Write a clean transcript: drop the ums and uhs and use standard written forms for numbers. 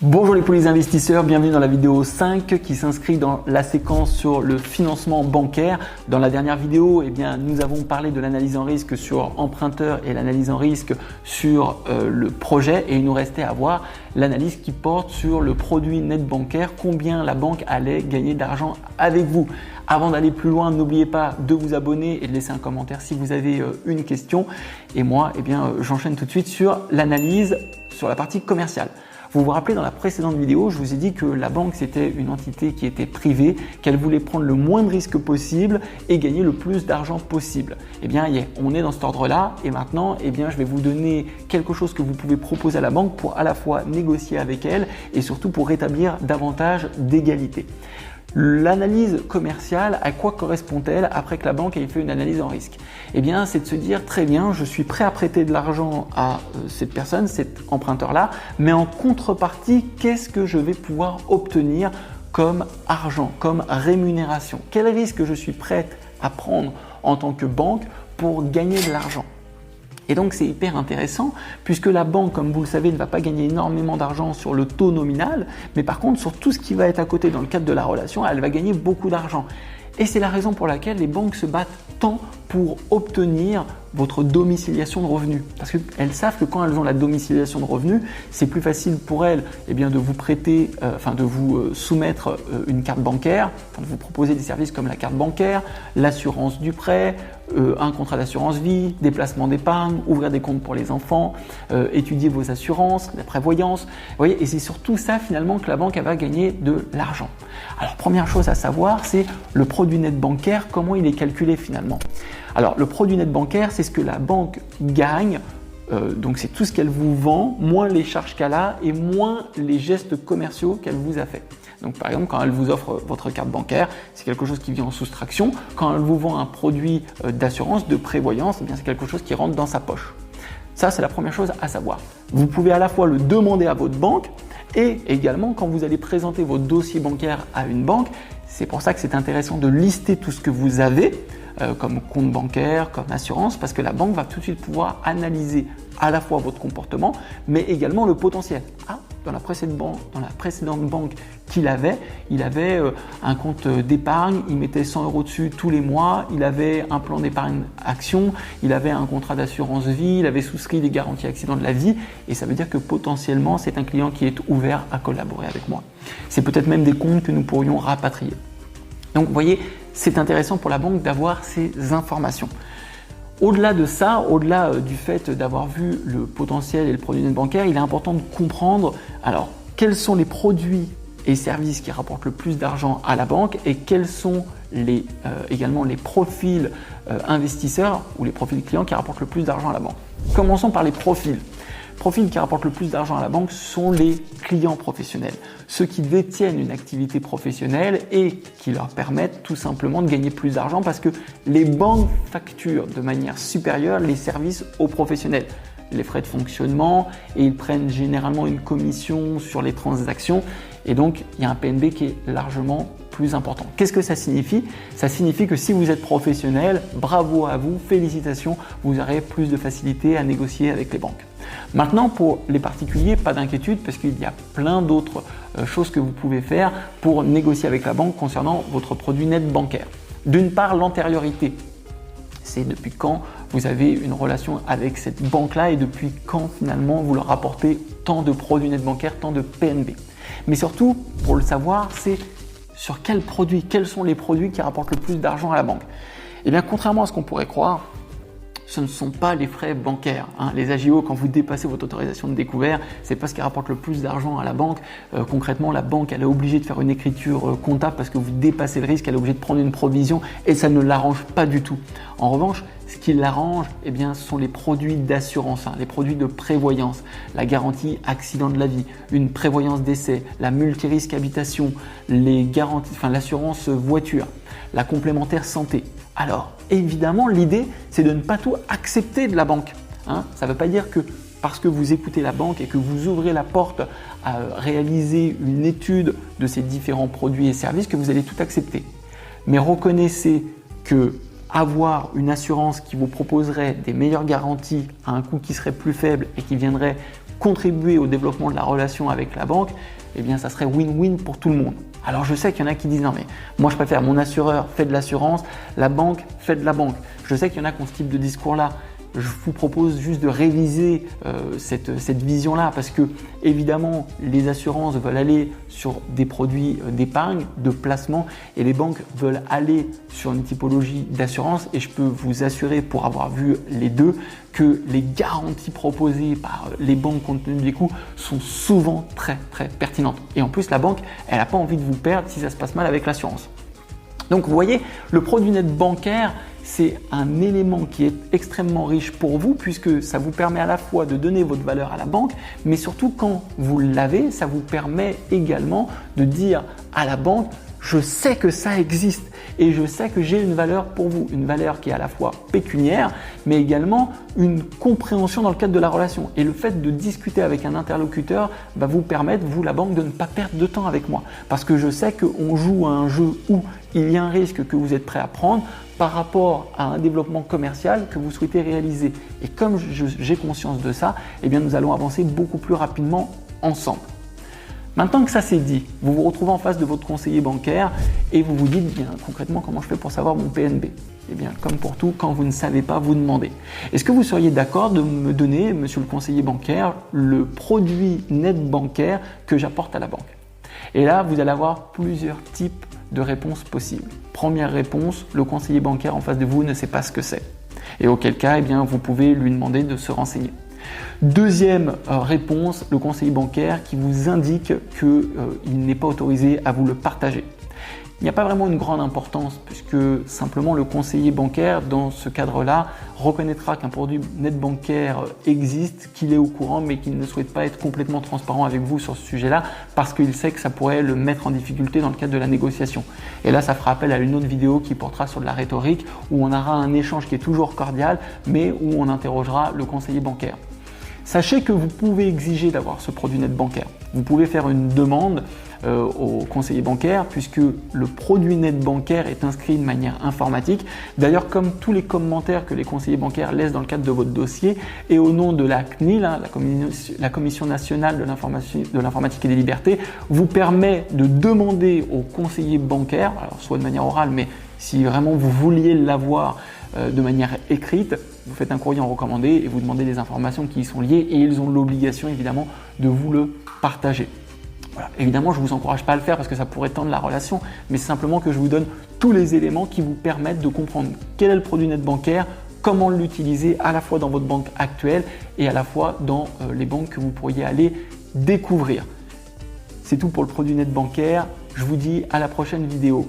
Bonjour les poules investisseurs, bienvenue dans la vidéo 5 qui s'inscrit dans la séquence sur le financement bancaire. Dans la dernière vidéo, nous avons parlé de l'analyse en risque sur emprunteur et l'analyse en risque sur le projet et il nous restait à voir l'analyse qui porte sur le produit net bancaire, combien la banque allait gagner d'argent avec vous. Avant d'aller plus loin, n'oubliez pas de vous abonner et de laisser un commentaire si vous avez une question. Et moi, j'enchaîne tout de suite sur l'analyse sur la partie commerciale. Vous vous rappelez, dans la précédente vidéo, je vous ai dit que la banque, c'était une entité qui était privée, qu'elle voulait prendre le moins de risques possible et gagner le plus d'argent possible. On est dans cet ordre-là et maintenant, je vais vous donner quelque chose que vous pouvez proposer à la banque pour à la fois négocier avec elle et surtout pour rétablir davantage d'égalité. L'analyse commerciale, à quoi correspond-elle après que la banque ait fait une analyse en risque? C'est de se dire très bien, je suis prêt à prêter de l'argent à cette personne, cet emprunteur-là, mais en contrepartie, qu'est-ce que je vais pouvoir obtenir comme argent, comme rémunération? Quel risque je suis prêt à prendre en tant que banque pour gagner de l'argent? Et donc c'est hyper intéressant puisque la banque, comme vous le savez, ne va pas gagner énormément d'argent sur le taux nominal, mais par contre sur tout ce qui va être à côté dans le cadre de la relation, elle va gagner beaucoup d'argent. Et c'est la raison pour laquelle les banques se battent tant pour obtenir votre domiciliation de revenus. Parce qu'elles savent que quand elles ont la domiciliation de revenus, c'est plus facile pour elles de vous prêter, de vous soumettre une carte bancaire, de vous proposer des services comme la carte bancaire, l'assurance du prêt, un contrat d'assurance vie, des placements d'épargne, ouvrir des comptes pour les enfants, étudier vos assurances, la prévoyance. Vous voyez, et c'est surtout ça finalement que la banque va gagner de l'argent. Alors première chose à savoir, c'est le produit net bancaire, comment il est calculé finalement. Alors le produit net bancaire, c'est ce que la banque gagne, donc c'est tout ce qu'elle vous vend, moins les charges qu'elle a et moins les gestes commerciaux qu'elle vous a fait. Donc par exemple, quand elle vous offre votre carte bancaire, c'est quelque chose qui vient en soustraction. Quand elle vous vend un produit d'assurance, de prévoyance, c'est quelque chose qui rentre dans sa poche. Ça, c'est la première chose à savoir. Vous pouvez à la fois le demander à votre banque et également quand vous allez présenter votre dossier bancaire à une banque, c'est pour ça que c'est intéressant de lister tout ce que vous avez comme compte bancaire, comme assurance, parce que la banque va tout de suite pouvoir analyser à la fois votre comportement, mais également le potentiel. Dans la précédente banque qu'il avait, il avait un compte d'épargne, il mettait 100 € dessus tous les mois, il avait un plan d'épargne action, il avait un contrat d'assurance vie, il avait souscrit des garanties accidents de la vie, et ça veut dire que potentiellement, c'est un client qui est ouvert à collaborer avec moi. C'est peut-être même des comptes que nous pourrions rapatrier. Donc, vous voyez, c'est intéressant pour la banque d'avoir ces informations. Au-delà de ça, au-delà du fait d'avoir vu le potentiel et le produit net bancaire, il est important de comprendre quels sont les produits et services qui rapportent le plus d'argent à la banque et quels sont également les profils investisseurs ou les profils clients qui rapportent le plus d'argent à la banque. Commençons par les profils. Profils qui rapportent le plus d'argent à la banque sont les clients professionnels, ceux qui détiennent une activité professionnelle et qui leur permettent tout simplement de gagner plus d'argent parce que les banques facturent de manière supérieure les services aux professionnels, les frais de fonctionnement, et ils prennent généralement une commission sur les transactions et donc il y a un PNB qui est largement plus important. Qu'est-ce que ça signifie? Ça signifie que si vous êtes professionnel, bravo à vous, félicitations, vous aurez plus de facilité à négocier avec les banques. Maintenant, pour les particuliers, pas d'inquiétude parce qu'il y a plein d'autres choses que vous pouvez faire pour négocier avec la banque concernant votre produit net bancaire. D'une part, l'antériorité. C'est depuis quand vous avez une relation avec cette banque-là et depuis quand finalement vous leur apportez tant de produits net bancaires, tant de PNB. Mais surtout, pour le savoir, c'est sur quels produits, quels sont les produits qui rapportent le plus d'argent à la banque. Contrairement à ce qu'on pourrait croire, ce ne sont pas les frais bancaires. Les AGO, quand vous dépassez votre autorisation de découvert, c'est pas ce qui rapporte le plus d'argent à la banque. Concrètement, la banque, elle est obligée de faire une écriture comptable parce que vous dépassez le risque, elle est obligée de prendre une provision et ça ne l'arrange pas du tout. En revanche, ce qui l'arrange, ce sont les produits d'assurance, les produits de prévoyance, la garantie accident de la vie, une prévoyance décès, la multirisque habitation, les garanties, l'assurance voiture, la complémentaire santé. Alors, évidemment, l'idée, c'est de ne pas tout accepter de la banque. Ça ne veut pas dire que parce que vous écoutez la banque et que vous ouvrez la porte à réaliser une étude de ces différents produits et services que vous allez tout accepter. Mais reconnaissez que avoir une assurance qui vous proposerait des meilleures garanties à un coût qui serait plus faible et qui viendrait contribuer au développement de la relation avec la banque, eh bien ça serait win-win pour tout le monde. Alors je sais qu'il y en a qui disent non mais moi je préfère mon assureur fait de l'assurance, la banque fait de la banque. Je sais qu'il y en a qui ont ce type de discours-là. Je vous propose juste de réviser cette vision-là parce que évidemment les assurances veulent aller sur des produits d'épargne, de placement et les banques veulent aller sur une typologie d'assurance et je peux vous assurer pour avoir vu les deux que les garanties proposées par les banques compte tenu des coûts sont souvent très pertinentes. Et en plus la banque elle n'a pas envie de vous perdre si ça se passe mal avec l'assurance. Donc vous voyez, le produit net bancaire, c'est un élément qui est extrêmement riche pour vous puisque ça vous permet à la fois de donner votre valeur à la banque, mais surtout quand vous l'avez, ça vous permet également de dire à la banque « je sais que ça existe et je sais que j'ai une valeur pour vous », une valeur qui est à la fois pécuniaire, mais également une compréhension dans le cadre de la relation. Et le fait de discuter avec un interlocuteur va vous permettre, vous la banque, de ne pas perdre de temps avec moi. Parce que je sais qu'on joue à un jeu où il y a un risque que vous êtes prêt à prendre par rapport à un développement commercial que vous souhaitez réaliser. Et comme j'ai conscience de ça, eh bien nous allons avancer beaucoup plus rapidement ensemble. Maintenant que ça c'est dit, vous vous retrouvez en face de votre conseiller bancaire et vous vous dites bien concrètement comment je fais pour savoir mon PNB. Eh bien comme pour tout, quand vous ne savez pas, vous demandez. Est-ce que vous seriez d'accord de me donner, monsieur le conseiller bancaire, le produit net bancaire que j'apporte à la banque? Et là, vous allez avoir plusieurs types de réponses possibles. Première réponse, le conseiller bancaire en face de vous ne sait pas ce que c'est. Et auquel cas, eh bien, vous pouvez lui demander de se renseigner. Deuxième réponse, le conseiller bancaire qui vous indique qu'il n'est pas autorisé à vous le partager. Il n'y a pas vraiment une grande importance puisque simplement le conseiller bancaire dans ce cadre-là reconnaîtra qu'un produit net bancaire existe, qu'il est au courant mais qu'il ne souhaite pas être complètement transparent avec vous sur ce sujet-là parce qu'il sait que ça pourrait le mettre en difficulté dans le cadre de la négociation. Et là, ça fera appel à une autre vidéo qui portera sur de la rhétorique où on aura un échange qui est toujours cordial mais où on interrogera le conseiller bancaire. Sachez que vous pouvez exiger d'avoir ce produit net bancaire. Vous pouvez faire une demande au conseiller bancaire puisque le produit net bancaire est inscrit de manière informatique. D'ailleurs, comme tous les commentaires que les conseillers bancaires laissent dans le cadre de votre dossier et au nom de la CNIL, la Commission nationale de l'informatique et des libertés, vous permet de demander au conseiller bancaire, alors soit de manière orale, mais si vraiment vous vouliez l'avoir de manière écrite, vous faites un courrier en recommandé et vous demandez les informations qui y sont liées et ils ont l'obligation évidemment de vous le partager. Voilà. Évidemment, je ne vous encourage pas à le faire parce que ça pourrait tendre la relation, mais c'est simplement que je vous donne tous les éléments qui vous permettent de comprendre quel est le produit net bancaire, comment l'utiliser à la fois dans votre banque actuelle et à la fois dans les banques que vous pourriez aller découvrir. C'est tout pour le produit net bancaire. Je vous dis à la prochaine vidéo.